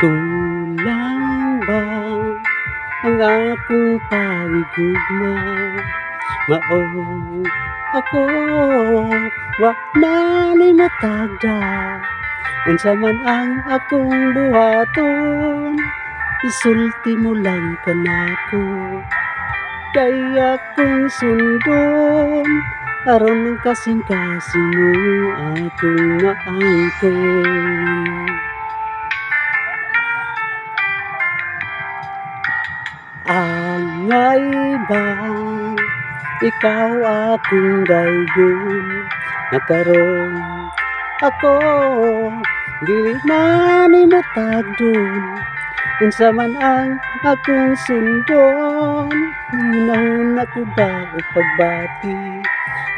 Kulang ba ang akong pagigugma? Maong ako wa na ni matagda. Unsa man ang akong buhaton, isulti mo lang kanako. Kaya kong sundon aron ng kasing-kasing mo akong maangkon. Angay ba ikaw akong daygon, nakaroon ako dili na nimo tagdon. Unsa man ang akong sundon, hinahon ako ba o pagbati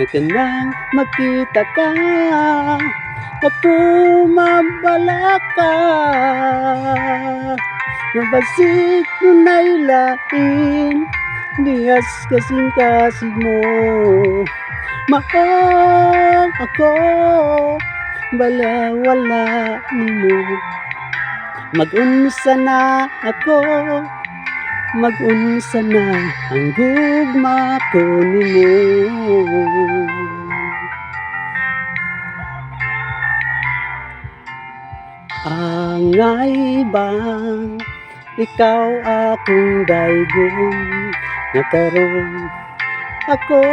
na kanang makita ka, ako mabalaka. Nabasik nunay lain, diyas kasing-kasing mo. Maong ako, bala wala nimo. Mag-unsa na ako, mag-unsa na ang gugma ko nimo. Angay ba ikaw akong daygon, nakaroon ako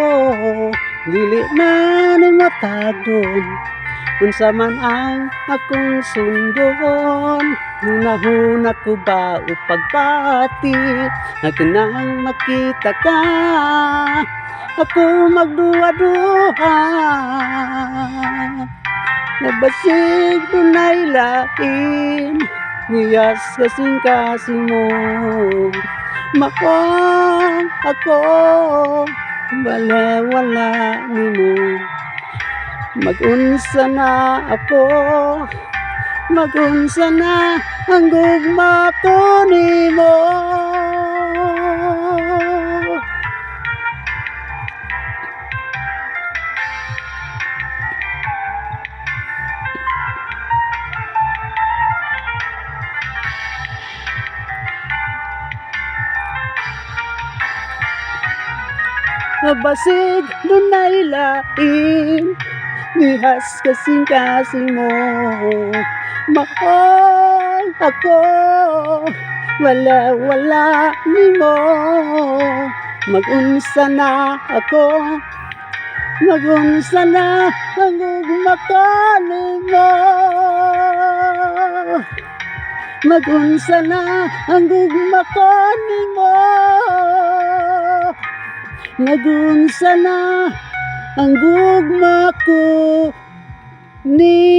dili na nimo tagdon. Unsa man ang akong sundon, hunahuna ko ba o pagbati na kinang makita ka, ako magduwa-duha. Nabasig dunay lain, niyas kasing-kasing mo. Maong ako, bala wala nimo. Mag-unsa na ako, mag-unsa na ang gugma ko nimo. Nabasig dunay lain, nihas kasing-kasing mo. Maong ako, wala nimo. Mag-unsa na ako, mag-unsa na ang gugma ko nimo. Mag-unsa na ang gugma ko nimo. Mag-unsa na ang gugma ko ni